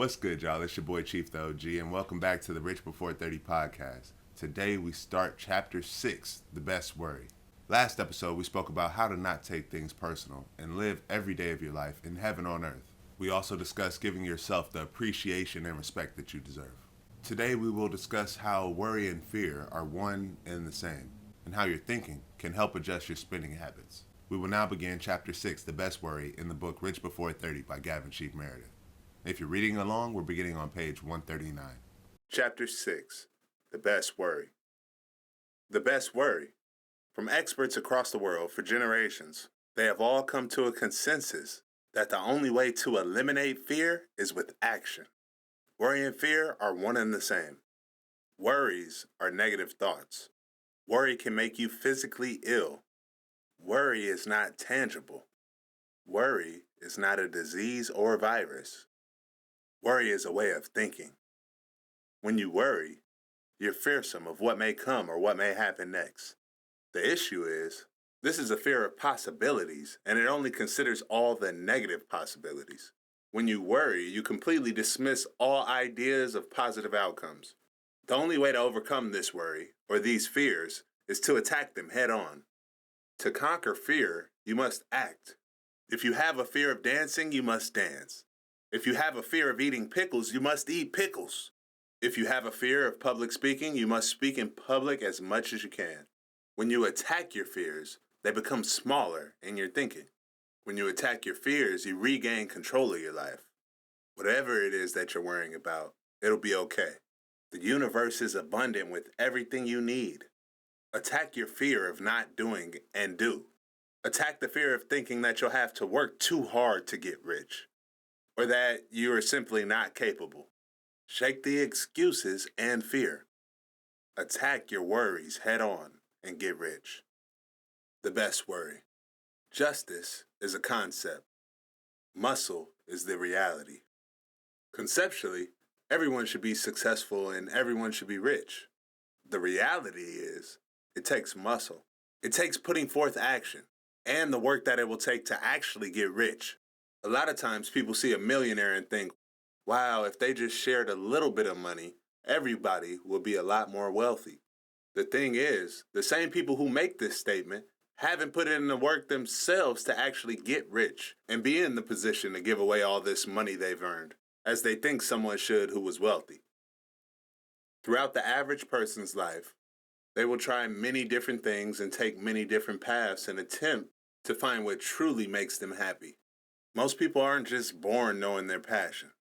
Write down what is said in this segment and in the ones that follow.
What's good, y'all? It's your boy CHIEFtheOG, and welcome back to the Rich Before 30 podcast. Today we start Chapter 6, The Best Worry. Last episode we spoke about how to not take things personal and live every day of your life in heaven on earth. We also discussed giving yourself the appreciation and respect that you deserve. Today we will discuss how worry and fear are one and the same, and how your thinking can help adjust your spending habits. We will now begin Chapter 6, The Best Worry, in the book Rich Before 30 by Gavin Meredith. If you're reading along, we're beginning on page 139. Chapter 6, The Best Worry. The Best Worry. From experts across the world for generations, they have all come to a consensus that the only way to eliminate fear is with action. Worry and fear are one and the same. Worries are negative thoughts. Worry can make you physically ill. Worry is not tangible. Worry is not a disease or a virus. Worry is a way of thinking. When you worry, you're fearsome of what may come or what may happen next. The issue is, this is a fear of possibilities, and it only considers all the negative possibilities. When you worry, you completely dismiss all ideas of positive outcomes. The only way to overcome this worry, or these fears, is to attack them head on. To conquer fear, you must act. If you have a fear of dancing, you must dance. If you have a fear of eating pickles, you must eat pickles. If you have a fear of public speaking, you must speak in public as much as you can. When you attack your fears, they become smaller in your thinking. When you attack your fears, you regain control of your life. Whatever it is that you're worrying about, it'll be okay. The universe is abundant with everything you need. Attack your fear of not doing and do. Attack the fear of thinking that you'll have to work too hard to get rich, or that you are simply not capable. Shake the excuses and fear. Attack your worries head on and get rich. The best worry. Justice is a concept. Muscle is the reality. Conceptually, everyone should be successful and everyone should be rich. The reality is, it takes muscle. It takes putting forth action and the work that it will take to actually get rich. A lot of times people see a millionaire and think, wow, if they just shared a little bit of money, everybody would be a lot more wealthy. The thing is, the same people who make this statement haven't put in the work themselves to actually get rich and be in the position to give away all this money they've earned, as they think someone should who was wealthy. Throughout the average person's life, they will try many different things and take many different paths and attempt to find what truly makes them happy. Most people aren't just born knowing their passion.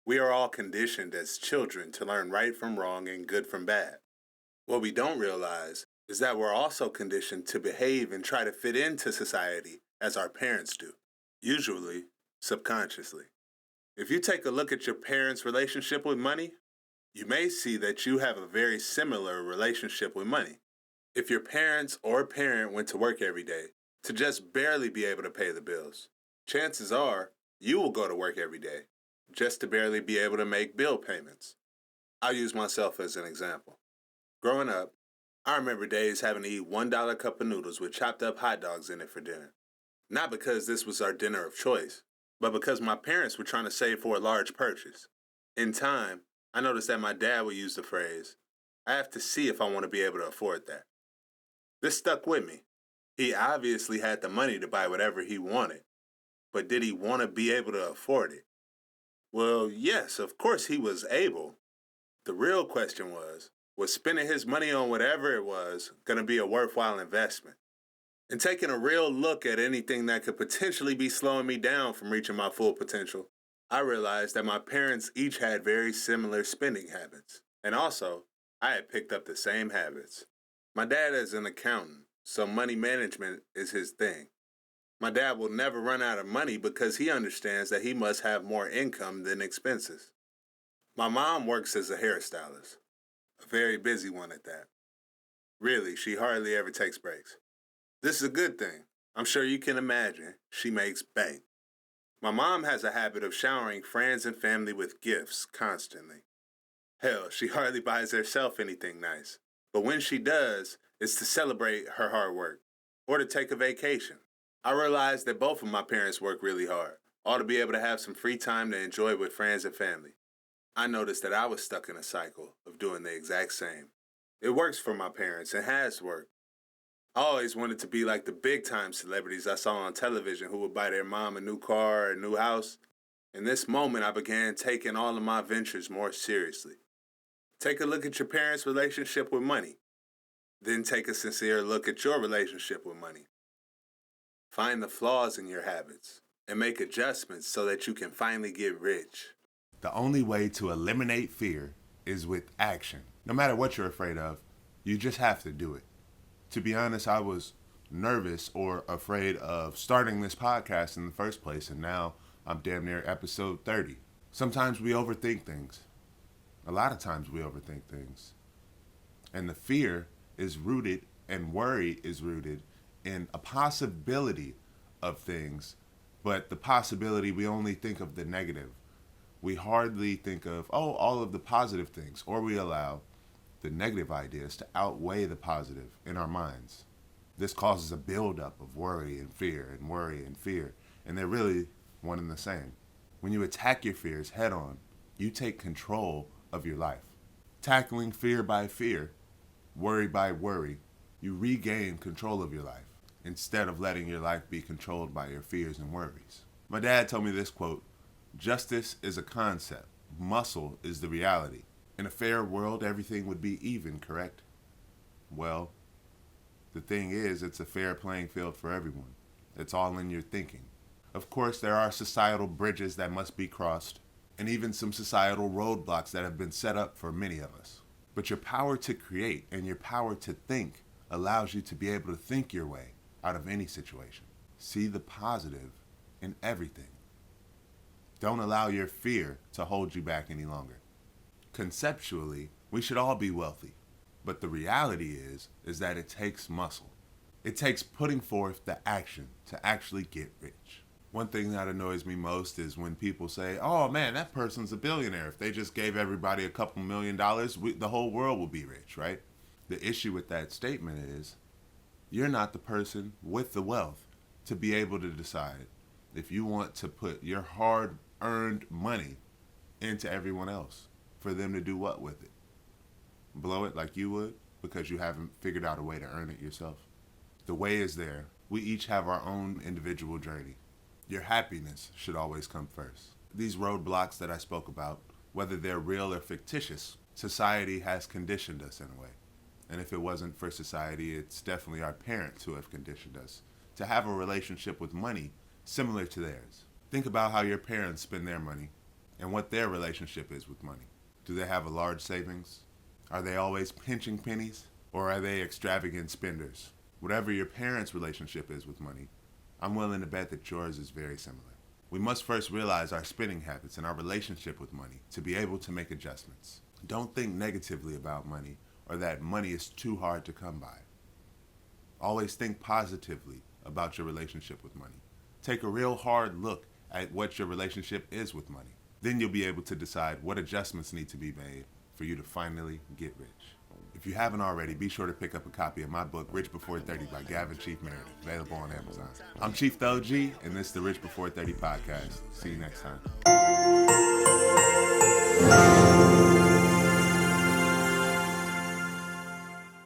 We are all conditioned as children to learn right from wrong and good from bad. What we don't realize is that we're also conditioned to behave and try to fit into society as our parents do, usually subconsciously. If you take a look at your parents' relationship with money, you may see that you have a very similar relationship with money. If your parents or parent went to work every day to just barely be able to pay the bills, chances are you will go to work every day just to barely be able to make bill payments. I'll use myself as an example. Growing up, I remember days having to eat $1 cup of noodles with chopped up hot dogs in it for dinner. Not because this was our dinner of choice, but because my parents were trying to save for a large purchase. In time, I noticed that my dad would use the phrase, I have to see if I want to be able to afford that. This stuck with me. He obviously had the money to buy whatever he wanted, but did he want to be able to afford it? Well, yes, of course he was able. The real question was spending his money on whatever it was going to be a worthwhile investment? And taking a real look at anything that could potentially be slowing me down from reaching my full potential, I realized that my parents each had very similar spending habits. And also, I had picked up the same habits. My dad is an accountant, so money management is his thing. My dad will never run out of money because he understands that he must have more income than expenses. My mom works as a hairstylist, a very busy one at that. Really, she hardly ever takes breaks. This is a good thing. I'm sure you can imagine she makes bank. My mom has a habit of showering friends and family with gifts constantly. Hell, she hardly buys herself anything nice. But when she does, it's to celebrate her hard work or to take a vacation. I realized that both of my parents work really hard, all to be able to have some free time to enjoy with friends and family. I noticed that I was stuck in a cycle of doing the exact same. It works for my parents and has worked. I always wanted to be like the big time celebrities I saw on television who would buy their mom a new car or a new house. In this moment, I began taking all of my ventures more seriously. Take a look at your parents' relationship with money. Then take a sincere look at your relationship with money. Find the flaws in your habits and make adjustments so that you can finally get rich. The only way to eliminate fear is with action. No matter what you're afraid of, you just have to do it. To be honest, I was nervous or afraid of starting this podcast in the first place, and now I'm damn near episode 30. Sometimes we overthink things. A lot of times we overthink things. And the fear is rooted, and worry is rooted in a possibility of things, but the possibility, we only think of the negative. We hardly think of, all of the positive things, or we allow the negative ideas to outweigh the positive in our minds. This causes a buildup of worry and fear and worry and fear, and they're really one and the same. When you attack your fears head on, you take control of your life. Tackling fear by fear, worry by worry, you regain control of your life instead of letting your life be controlled by your fears and worries. My dad told me this quote: "Justice is a concept. Muscle is the reality. In a fair world, everything would be even, correct?" Well, the thing is, it's a fair playing field for everyone. It's all in your thinking. Of course, there are societal bridges that must be crossed, and even some societal roadblocks that have been set up for many of us. But your power to create and your power to think allows you to be able to think your way out of any situation. See the positive in everything. Don't allow your fear to hold you back any longer. Conceptually, we should all be wealthy, but the reality is that it takes muscle. It takes putting forth the action to actually get rich. One thing that annoys me most is when people say, "Oh man, that person's a billionaire. If they just gave everybody a couple $1,000,000, the whole world will be rich," right? The issue with that statement is you're not the person with the wealth to be able to decide if you want to put your hard-earned money into everyone else for them to do what with it? Blow it like you would because you haven't figured out a way to earn it yourself. The way is there. We each have our own individual journey. Your happiness should always come first. These roadblocks that I spoke about, whether they're real or fictitious, society has conditioned us in a way. And if it wasn't for society, it's definitely our parents who have conditioned us to have a relationship with money similar to theirs. Think about how your parents spend their money and what their relationship is with money. Do they have a large savings? Are they always pinching pennies? Or are they extravagant spenders? Whatever your parents' relationship is with money, I'm willing to bet that yours is very similar. We must first realize our spending habits and our relationship with money to be able to make adjustments. Don't think negatively about money or that money is too hard to come by. Always think positively about your relationship with money. Take a real hard look at what your relationship is with money. Then you'll be able to decide what adjustments need to be made for you to finally get rich. If you haven't already, be sure to pick up a copy of my book, Rich Before 30 by Gavin, Chief Meredith, available on Amazon. I'm Chief the OG, and this is the Rich Before 30 podcast. See you next time.